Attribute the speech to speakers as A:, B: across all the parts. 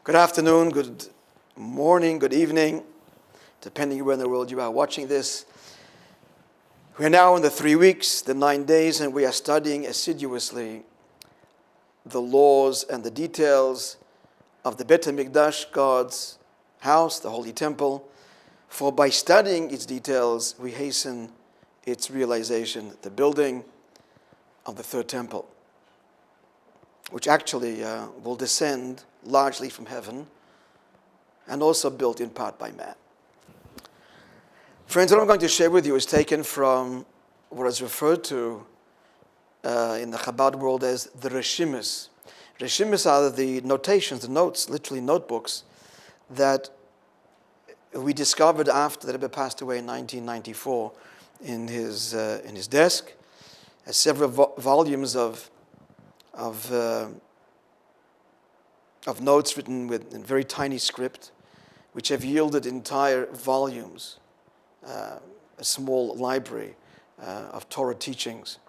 A: Good afternoon, good morning, good evening, depending where in the world you are watching this. We are now in the 3 weeks, the 9 days, and we are studying assiduously the laws and the details of the Bet HaMikdash, God's house, the Holy Temple. For by studying its details, we hasten its realization, the building of the third temple, which actually will descend largely from heaven and also built in part by man. Friends, what I'm going to share with you is taken from what is referred to in the Chabad world as the Reshimis. Reshimis are the notations, the notes, literally notebooks, that we discovered after the Rabbi passed away in 1994 in his desk, as several volumes of notes written in very tiny script, which have yielded entire volumes, a small library of Torah teachings.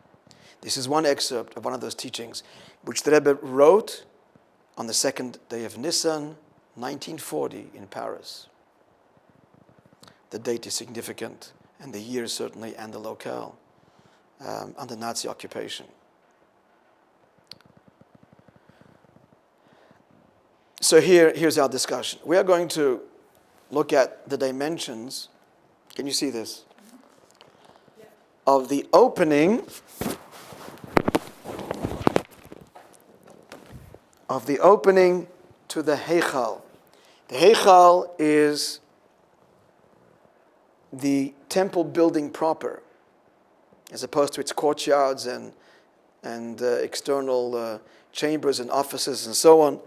A: This is one excerpt of one of those teachings, which the Rebbe wrote on the second day of Nisan, 1940, in Paris. The date is significant, and the year certainly, and the locale, under Nazi occupation. So here's our discussion. We are going to look at the dimensions. Can you see this? Yeah. Of the opening to the Heichal. The Heichal is the temple building proper, as opposed to its courtyards and external chambers and offices and so on.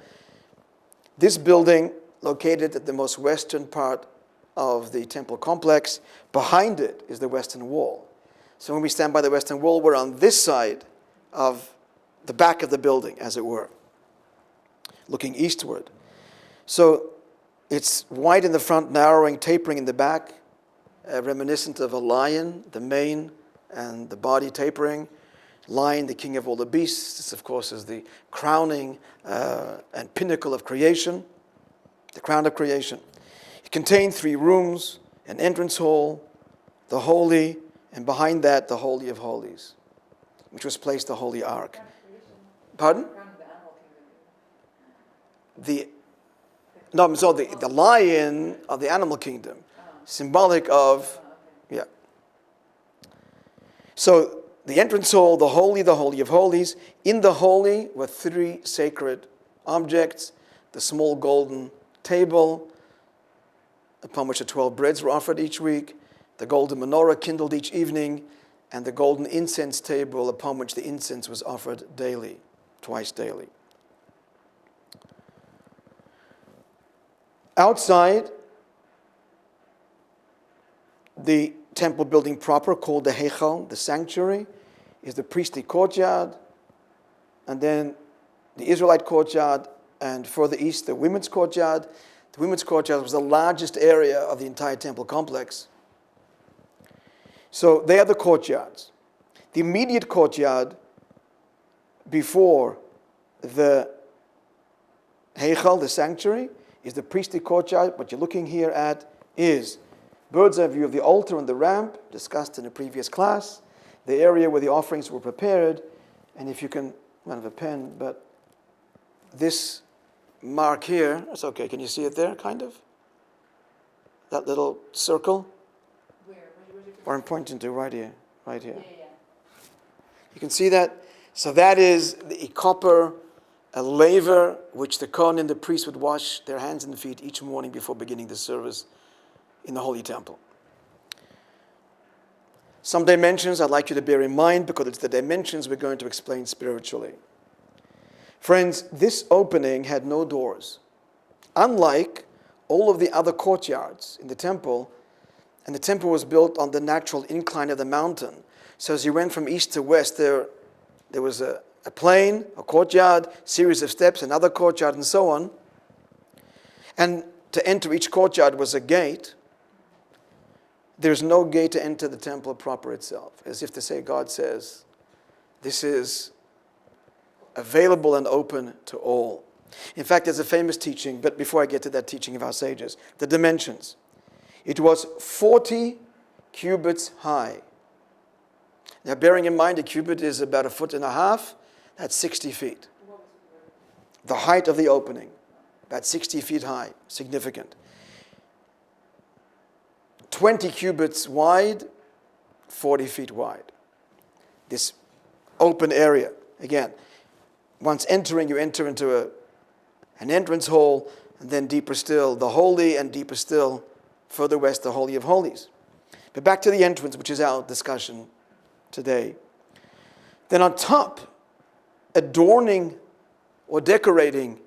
A: This building, located at the most western part of the temple complex, behind it is the western wall. So when we stand by the western wall, we're on this side of the back of the building, as it were, looking eastward. So it's wide in the front, narrowing, tapering in the back, reminiscent of a lion, the mane and the body tapering. Lion, the king of all the beasts. This, of course, is the crowning and pinnacle of creation, the crown of creation. It contained 3 rooms, an entrance hall, the holy, and behind that, the Holy of Holies, which was placed the Holy Ark. Pardon? The lion of the animal kingdom, symbolic of, yeah. So the entrance hall, the Holy of Holies. In the Holy were 3 sacred objects: the small golden table, upon which the 12 breads were offered each week, the golden menorah kindled each evening, and the golden incense table upon which the incense was offered daily, twice daily. Outside the temple building proper, called the Heichal, the sanctuary, is the priestly courtyard, and then the Israelite courtyard, and further east, the women's courtyard. The women's courtyard was the largest area of the entire temple complex. So they are the courtyards. The immediate courtyard before the Heichal, the sanctuary, is the priestly courtyard. What you're looking here at is bird's eye view of the altar and the ramp, discussed in a previous class, the area where the offerings were prepared, and if you can, I don't have a pen, but this mark here, that's okay, can you see it there, kind of? That little circle? Where I'm pointing to, right here. Yeah. You can see that? So that is the copper, a laver, which the Kohen and the priest would wash their hands and feet each morning before beginning the service in the Holy Temple. Some dimensions I'd like you to bear in mind, because it's the dimensions we're going to explain spiritually. Friends, this opening had no doors. Unlike all of the other courtyards in the temple, and the temple was built on the natural incline of the mountain. So as you went from east to west, there was a plain, a courtyard, series of steps, another courtyard, and so on. And to enter each courtyard was a gate. There's no gate to enter the temple proper itself, as if to say, God says, this is available and open to all. In fact, there's a famous teaching, but before I get to that teaching of our sages, the dimensions. It was 40 cubits high. Now, bearing in mind a cubit is about 1.5 feet, that's 60 feet. The height of the opening, about 60 feet high, significant. 20 cubits wide, 40 feet wide. This open area. Again, once entering, you enter into an entrance hall, and then deeper still, the holy, and deeper still, further west, the Holy of Holies. But back to the entrance, which is our discussion today. Then on top, adorning or decorating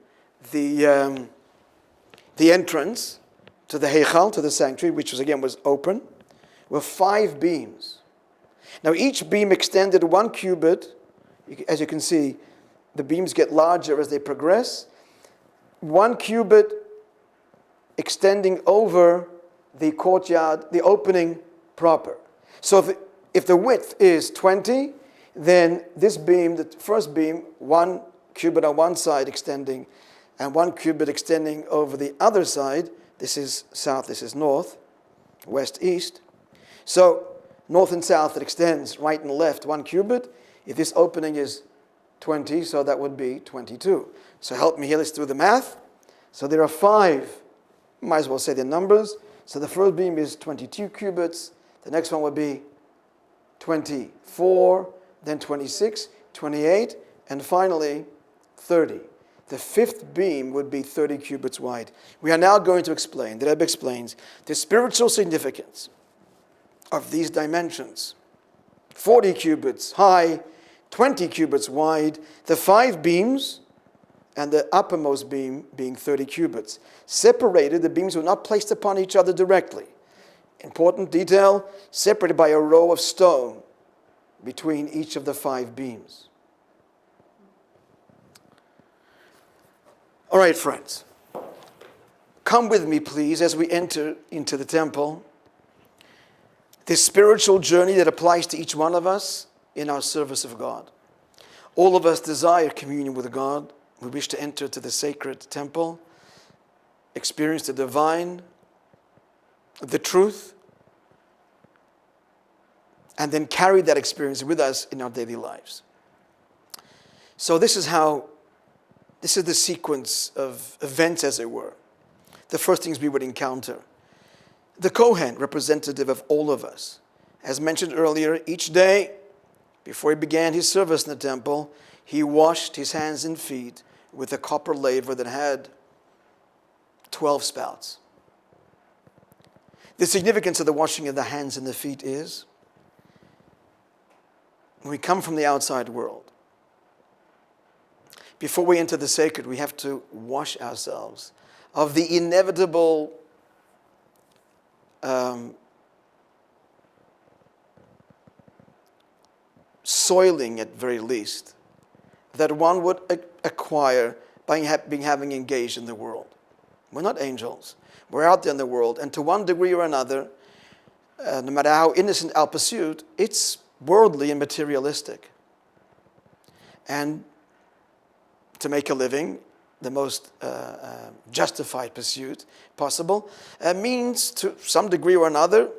A: the entrance to the Heichal, to the sanctuary, which was open, were 5 beams. Now each beam extended 1 cubit. As you can see, the beams get larger as they progress. 1 cubit extending over the courtyard, the opening proper. So if the width is 20, then this beam, the first beam, 1 cubit on one side extending, and 1 cubit extending over the other side. This is south, this is north, west, east. So north and south, it extends right and left 1 cubit. If this opening is 20, so that would be 22. So help me here, let's do the math. So there are 5, might as well say the numbers. So the first beam is 22 cubits. The next one would be 24, then 26, 28, and finally 30. The 5th beam would be 30 cubits wide. We are now going to explain, the Rebbe explains, the spiritual significance of these dimensions. 40 cubits high, 20 cubits wide, the 5 beams, and the uppermost beam being 30 cubits. Separated, the beams were not placed upon each other directly. Important detail, separated by a row of stone between each of the 5 beams. All right, friends. Come with me, please, as we enter into the temple. This spiritual journey that applies to each one of us in our service of God. All of us desire communion with God. We wish to enter to the sacred temple, experience the divine, the truth, and then carry that experience with us in our daily lives. So this is the sequence of events, as it were. The first things we would encounter. The Kohen, representative of all of us. As mentioned earlier, each day, before he began his service in the temple, he washed his hands and feet with a copper laver that had 12 spouts. The significance of the washing of the hands and the feet is, when we come from the outside world, before we enter the sacred, we have to wash ourselves of the inevitable soiling, at very least, that one would acquire by having engaged in the world. We're not angels. We're out there in the world, and to one degree or another, no matter how innocent our pursuit, it's worldly and materialistic. And to make a living, the most justified pursuit possible, means to some degree or another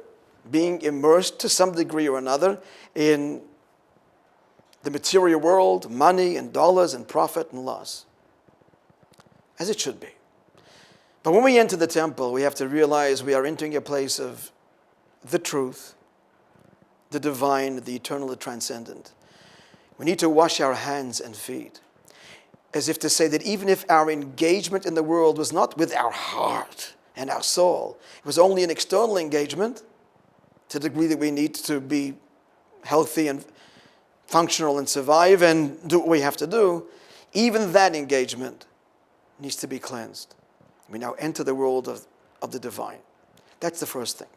A: being immersed to some degree or another in the material world, money and dollars and profit and loss, as it should be. But when we enter the temple, we have to realize we are entering a place of the truth, the divine, the eternal, the transcendent. We need to wash our hands and feet, as if to say that even if our engagement in the world was not with our heart and our soul, it was only an external engagement, to the degree that we need to be healthy and functional and survive and do what we have to do, even that engagement needs to be cleansed. We now enter the world of the divine. That's the first thing.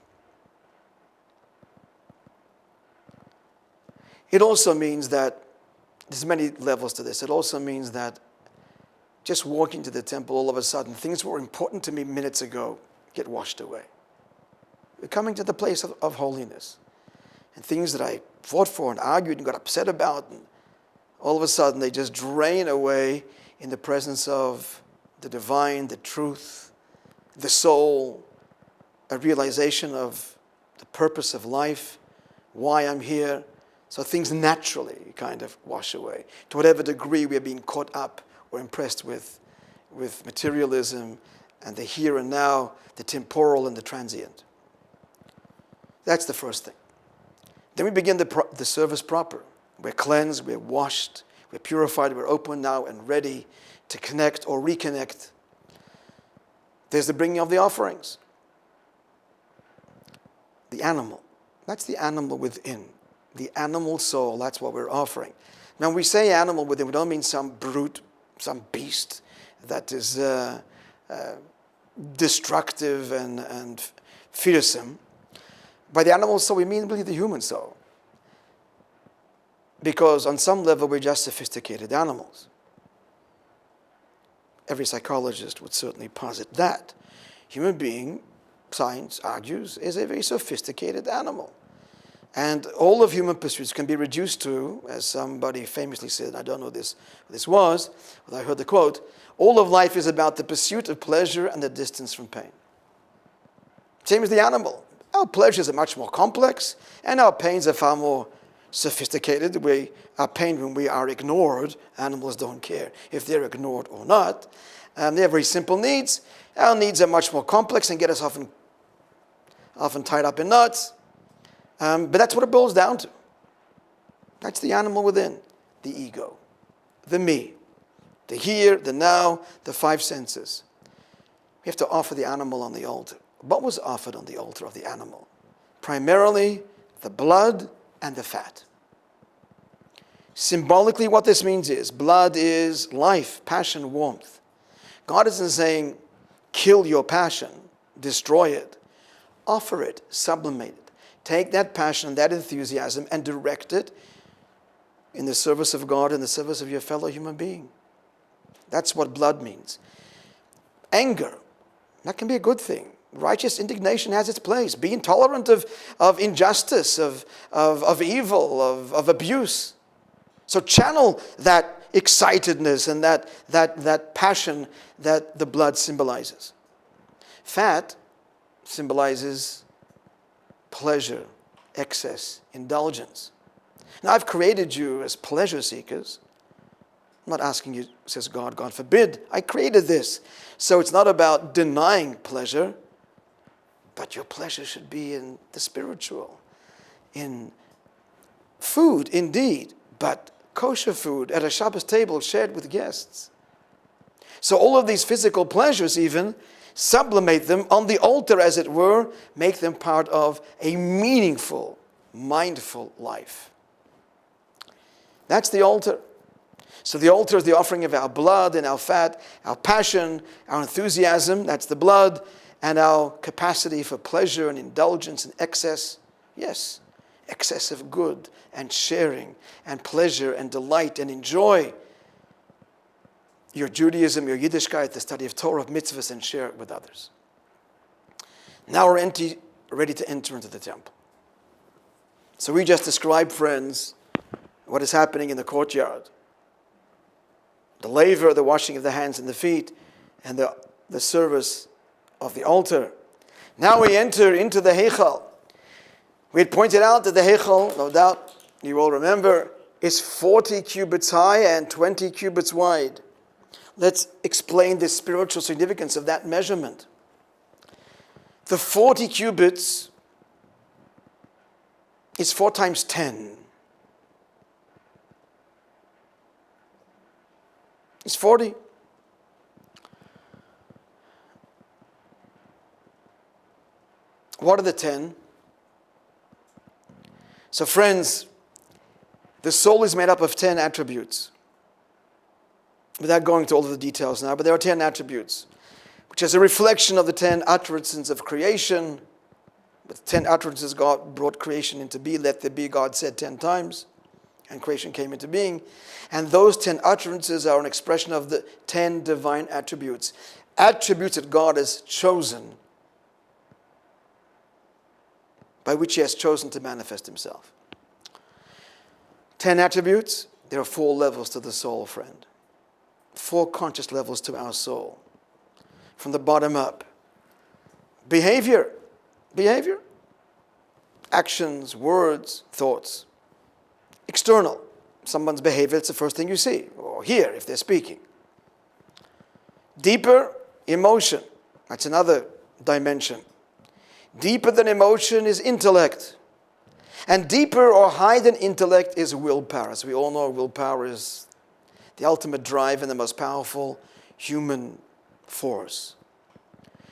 A: It also means that, there's many levels to this, it also means that just walking to the temple, all of a sudden, things that were important to me minutes ago get washed away. We're coming to the place of holiness. And things that I fought for and argued and got upset about, and all of a sudden they just drain away in the presence of the divine, the truth, the soul, a realization of the purpose of life, why I'm here. So things naturally kind of wash away. To whatever degree we are being caught up or impressed with materialism and the here and now, the temporal and the transient. That's the first thing. Then we begin the service proper. We're cleansed, we're washed, we're purified, we're open now and ready to connect or reconnect. There's the bringing of the offerings. The animal. That's the animal within. The animal soul, that's what we're offering. Now, when we say animal within, we don't mean some brute, some beast that is destructive and fearsome. By the animal soul, we mean really the human soul. Because on some level, we're just sophisticated animals. Every psychologist would certainly posit that. Human being, science argues, is a very sophisticated animal. And all of human pursuits can be reduced to, as somebody famously said, I don't know this was, but I heard the quote, all of life is about the pursuit of pleasure and the distance from pain. Same as the animal. Our pleasures are much more complex, and our pains are far more sophisticated. Our pain when we are ignored, animals don't care if they're ignored or not. They have very simple needs. Our needs are much more complex and get us often tied up in knots. But that's what it boils down to. That's the animal within, the ego, the me, the here, the now, the five senses. We have to offer the animal on the altar. What was offered on the altar of the animal? Primarily the blood and the fat. Symbolically, what this means is blood is life, passion, warmth. God isn't saying kill your passion, destroy it. Offer it, sublimate it. Take that passion, that enthusiasm, and direct it in the service of God, in the service of your fellow human being. That's what blood means. Anger, that can be a good thing. Righteous indignation has its place. Be intolerant of injustice, of evil, of abuse. So channel that excitedness and that passion that the blood symbolizes. Fat symbolizes pleasure, excess, indulgence. Now, I've created you as pleasure seekers. I'm not asking you, says God, God forbid. I created this. So it's not about denying pleasure, but your pleasure should be in the spiritual, in food, indeed, but kosher food at a Shabbos table shared with guests. So all of these physical pleasures even, sublimate them on the altar, as it were, make them part of a meaningful, mindful life. That's the altar. So the altar is the offering of our blood and our fat, our passion, our enthusiasm, that's the blood, and our capacity for pleasure and indulgence and excess. Yes, excess of good and sharing and pleasure and delight and enjoy your Judaism, your Yiddishkeit, the study of Torah, of mitzvahs, and share it with others. Now we're ready to enter into the temple. So we just described, friends, what is happening in the courtyard. The laver, the washing of the hands and the feet, and the service of the altar. Now we enter into the Heichal. We had pointed out that the Heichal, no doubt you all remember, is 40 cubits high and 20 cubits wide. Let's explain the spiritual significance of that measurement. The 40 cubits is 4 times 10. It's 40. What are the 10? So friends, the soul is made up of 10 attributes. Without going into all of the details now, but there are 10 attributes, which is a reflection of the 10 utterances of creation. With 10 utterances, God brought creation into being. Let there be, God said 10 times, and creation came into being. And those 10 utterances are an expression of the 10 divine attributes. Attributes that God has chosen, by which He has chosen to manifest Himself. 10 attributes, there are 4 levels to the soul, friend. 4 conscious levels to our soul, from the bottom up. Behavior, actions, words, thoughts. External, someone's behavior, it's the first thing you see, or hear if they're speaking. Deeper, emotion, that's another dimension. Deeper than emotion is intellect. And deeper or higher than intellect is willpower. As we all know, willpower is the ultimate drive and the most powerful human force.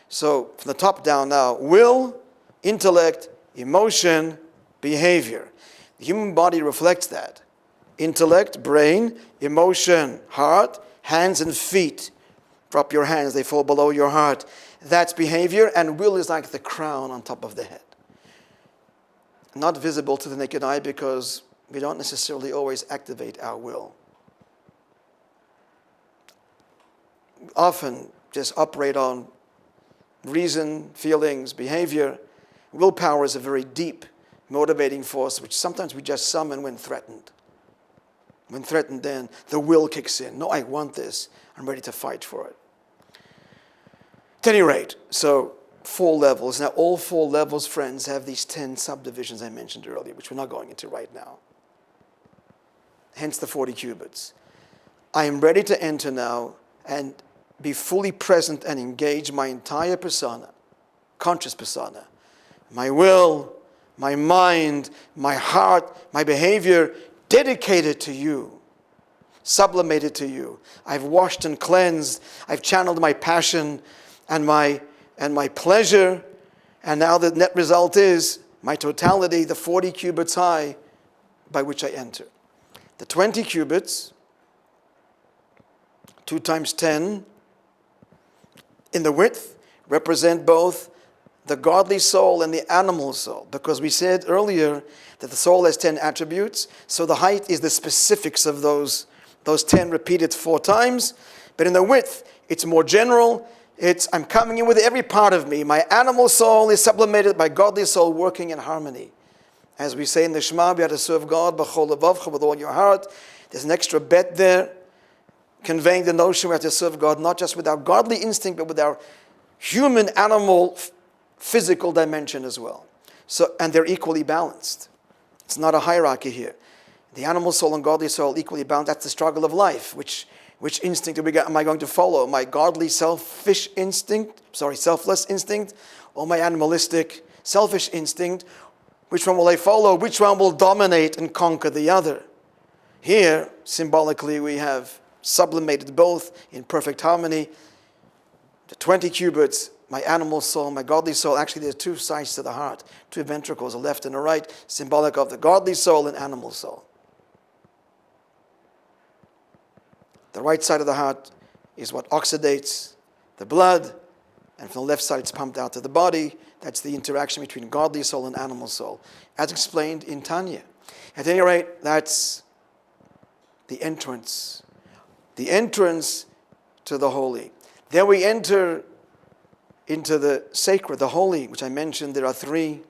A: So, from the top down now, will, intellect, emotion, behavior. The human body reflects that. Intellect, brain, emotion, heart, hands and feet. Drop your hands, they fall below your heart. That's behavior, and will is like the crown on top of the head. Not visible to the naked eye because we don't necessarily always activate our will. Often just operate on reason, feelings, behavior. Willpower is a very deep, motivating force which sometimes we just summon when threatened. When threatened, then the will kicks in. No, I want this. I'm ready to fight for it. At any rate, so 4 levels. Now, all 4 levels, friends, have these 10 subdivisions I mentioned earlier, which we're not going into right now. Hence the 40 cubits. I am ready to enter now and be fully present and engage my entire persona, conscious persona. My will, my mind, my heart, my behavior, dedicated to you, sublimated to you. I've washed and cleansed. I've channeled my passion and my pleasure, and now the net result is my totality, the 40 cubits high by which I enter. The 20 cubits, 2 times 10, in the width, represent both the godly soul and the animal soul, because we said earlier that the soul has 10 attributes, so the height is the specifics of those 10 repeated 4 times, but in the width, it's more general. I'm coming in with every part of me. My animal soul is sublimated by godly soul working in harmony. As we say in the Shema, we have to serve God b'chol levavcha, with all your heart. There's an extra bet there, conveying the notion we have to serve God not just with our godly instinct, but with our human, animal, physical dimension as well. So, and they're equally balanced. It's not a hierarchy here. The animal soul and godly soul equally balanced. That's the struggle of life. Which instinct am I going to follow? My godly selfless instinct, or my animalistic selfish instinct? Which one will I follow? Which one will dominate and conquer the other? Here, symbolically, we have sublimated both in perfect harmony. The 20 cubits, my animal soul, my godly soul. Actually, there's 2 sides to the heart, 2 ventricles, a left and a right, symbolic of the godly soul and animal soul. The right side of the heart is what oxidates the blood, and from the left side it's pumped out to the body. That's the interaction between godly soul and animal soul, as explained in Tanya. At any rate, that's the entrance to the holy. Then we enter into the sacred, the holy, which I mentioned. There are 3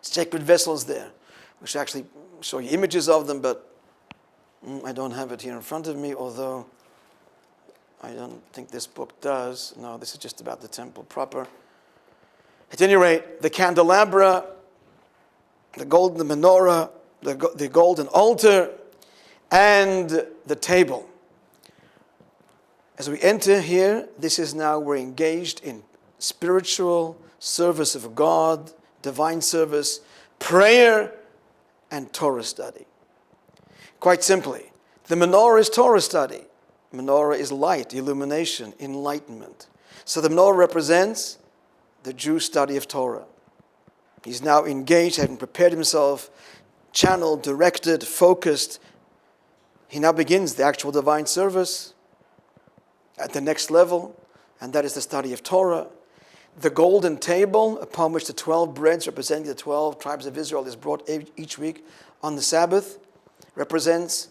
A: sacred vessels there, which actually show you images of them, but I don't have it here in front of me, although I don't think this book does. No, this is just about the temple proper. At any rate, the candelabra, the golden menorah, the golden altar, and the table. As we enter here, this is now we're engaged in spiritual service of God, divine service, prayer, and Torah study. Quite simply, the menorah is Torah study. Menorah is light, illumination, enlightenment. So the menorah represents the Jews' study of Torah. He's now engaged, having prepared himself, channeled, directed, focused. He now begins the actual divine service at the next level, and that is the study of Torah. The golden table upon which the 12 breads representing the 12 tribes of Israel is brought each week on the Sabbath represents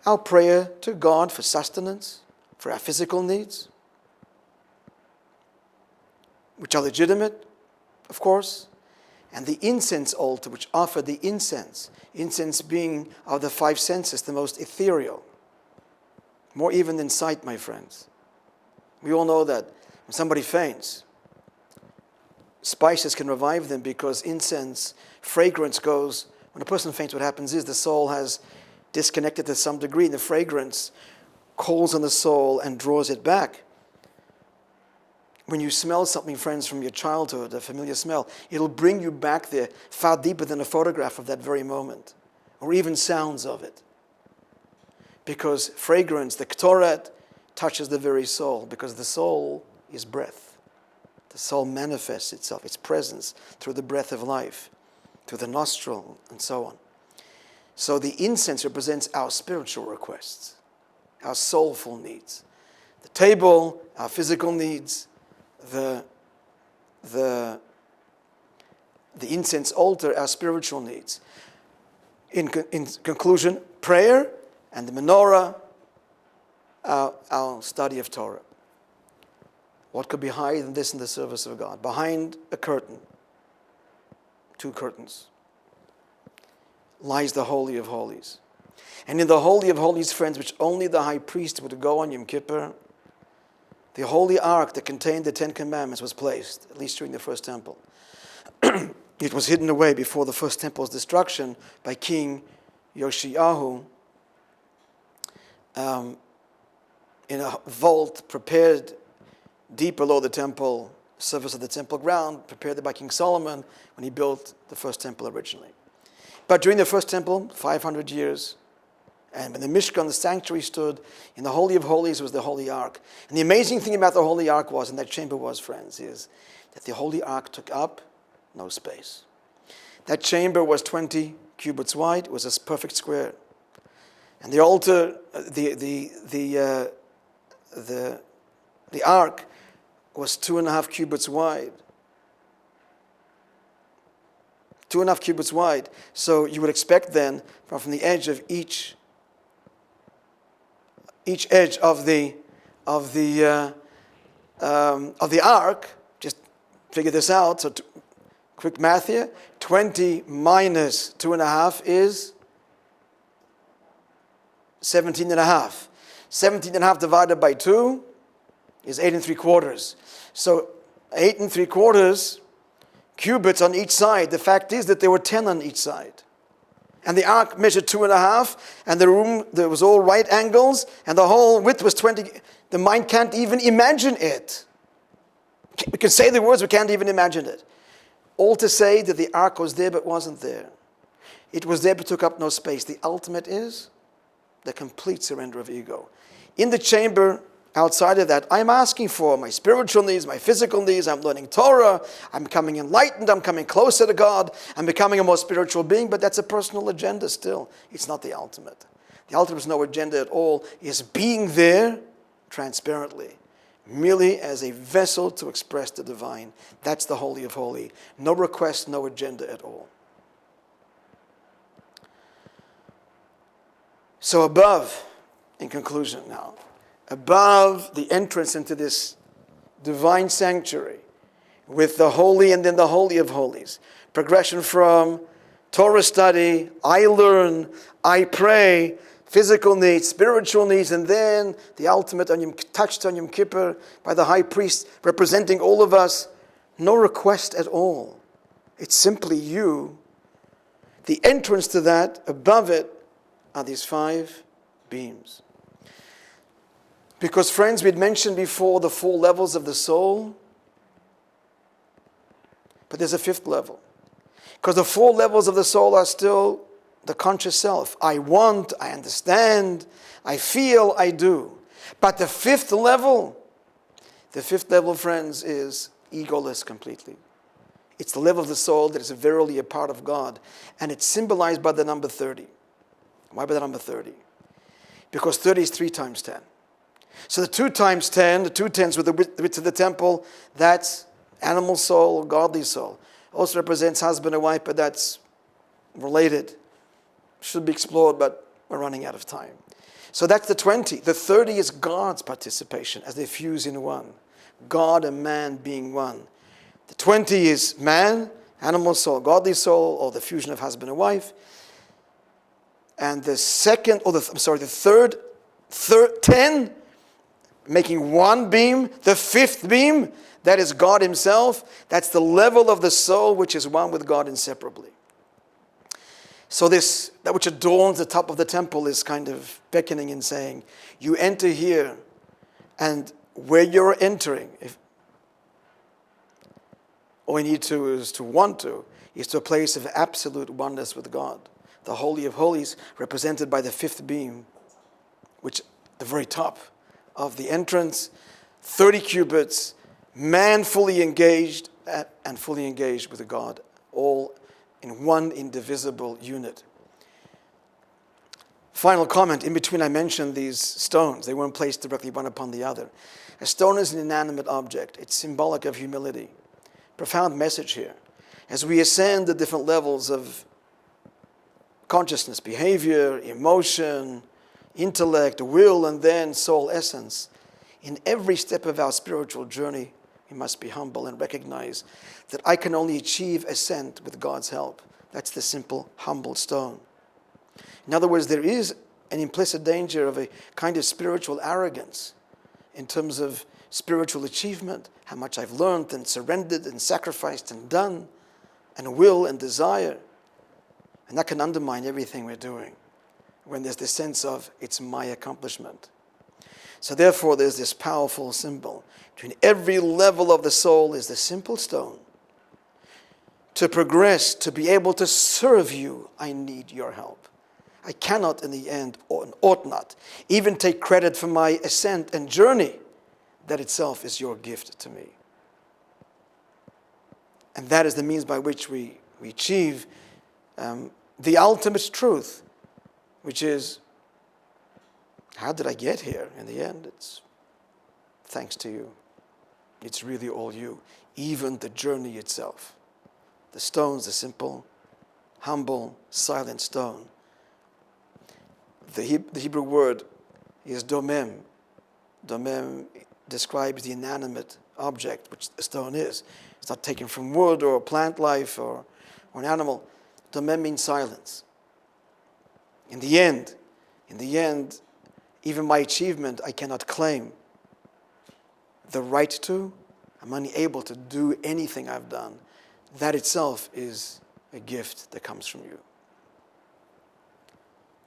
A: our prayer to God for sustenance, for our physical needs, which are legitimate, of course, and the incense altar, which offered the incense being of the 5 senses, the most ethereal, More even than sight, my friends. We all know that when somebody faints, spices can revive them because incense, fragrance goes. When a person faints, what happens is the soul has disconnected to some degree, and the fragrance calls on the soul and draws it back. When you smell something, friends, from your childhood, a familiar smell, it'll bring you back there far deeper than a photograph of that very moment, or even sounds of it. Because fragrance, the Torah, touches the very soul, because the soul is breath. The soul manifests itself, its presence, through the breath of life, through the nostril, and so on. So the incense represents our spiritual requests, our soulful needs. The table, our physical needs. The incense altar, our spiritual needs. In conclusion, prayer, and the menorah, our study of Torah. What could be higher than this in the service of God? Behind a curtain, 2 curtains, lies the Holy of Holies. And in the Holy of Holies, friends, which only the high priest would go on Yom Kippur, the holy ark that contained the 10 commandments was placed, at least during the first temple. It was hidden away before the first temple's destruction by King Yoshiyahu in a vault prepared deep below the temple, surface of the temple ground, prepared by King Solomon when he built the first temple originally. But during the first temple, 500 years, and when the Mishkan, the sanctuary, stood, in the Holy of Holies was the Holy Ark. And the amazing thing about the Holy Ark was, and that chamber was, friends, is that the Holy Ark took up no space. That chamber was 20 cubits wide. It was a perfect square. And the altar, the ark was 2.5 cubits wide. 2.5 cubits wide. So you would expect then, from the edge of each edge of the ark, just figure this out. So, quick math here: 20 minus 2.5 is 17.5. 17.5 divided by 2 is 8 3/4. So 8 3/4 cubits on each side. The fact is that there were 10 on each side. And the ark measured 2.5, and the room, there was all right angles, and the whole width was 20. The mind can't even imagine it. We can say the words, we can't even imagine it. All to say that the ark was there but wasn't there. It was there but took up no space. The ultimate is the complete surrender of ego. In the chamber, outside of that, I'm asking for my spiritual needs, my physical needs. I'm learning Torah. I'm becoming enlightened. I'm coming closer to God. I'm becoming a more spiritual being, but that's a personal agenda still. It's not the ultimate. The ultimate is no agenda at all. It's being there transparently, merely as a vessel to express the divine. That's the Holy of Holies. No request, no agenda at all. So above, in conclusion now, above the entrance into this divine sanctuary with the holy and then the Holy of Holies, progression from Torah study, I learn, I pray, physical needs, spiritual needs, and then the ultimate touched on Yom Kippur by the high priest representing all of us. No request at all. It's simply you. The entrance to that, above it, are these 5 beams. Because, friends, we'd mentioned before the 4 levels of the soul. But there's a 5th level. Because the 4 levels of the soul are still the conscious self. I want, I understand, I feel, I do. But the 5th level, friends, is egoless completely. It's the level of the soul that is verily a part of God. And it's symbolized by the number 30. Why by the number 30? Because 30 is 3 times 10. So the 2 times 10, the 2 tens with the width of the temple, that's animal soul, godly soul. Also represents husband and wife, but that's related. Should be explored, but we're running out of time. So that's the 20. The 30 is God's participation as they fuse in one. God and man being one. The 20 is man, animal soul, godly soul, or the fusion of husband and wife. And the third 10, making one beam, the fifth beam, that is God himself. That's the level of the soul which is one with God inseparably. So that which adorns the top of the temple is kind of beckoning and saying, you enter here, and where you're entering, all you need to is to a place of absolute oneness with God. The Holy of Holies, represented by the fifth beam, which the very top of the entrance, 30 cubits, man fully engaged and fully engaged with God, all in one indivisible unit. Final comment. In between, I mentioned these stones. They weren't placed directly one upon the other. A stone is an inanimate object. It's symbolic of humility. Profound message here. As we ascend the different levels of consciousness, behavior, emotion, intellect, will, and then soul essence, in every step of our spiritual journey, we must be humble and recognize that I can only achieve ascent with God's help. That's the simple, humble stone. In other words, there is an implicit danger of a kind of spiritual arrogance in terms of spiritual achievement, how much I've learned and surrendered and sacrificed and done, and will and desire. And that can undermine everything we're doing when there's this sense of it's my accomplishment. So therefore, there's this powerful symbol. Between every level of the soul is the simple stone. To progress, to be able to serve you, I need your help. I cannot in the end, or ought not, even take credit for my ascent and journey. That itself is your gift to me. And that is the means by which we achieve the ultimate truth, which is, how did I get here? In the end, it's thanks to you. It's really all you. Even the journey itself. The stone's the simple, humble, silent stone. The Hebrew word is domem. Domem describes the inanimate object, which the stone is. It's not taken from wood or plant life or an animal. Domem means silence. In the end, even my achievement, I cannot claim the right to. I'm unable to do anything I've done. That itself is a gift that comes from you.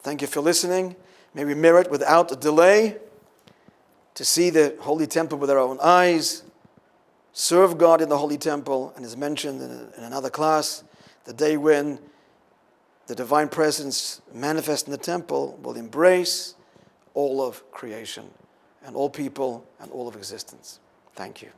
A: Thank you for listening. May we merit without a delay to see the Holy Temple with our own eyes, serve God in the Holy Temple, and as mentioned in another class, the day when the divine presence manifest in the temple will embrace all of creation and all people and all of existence. Thank you.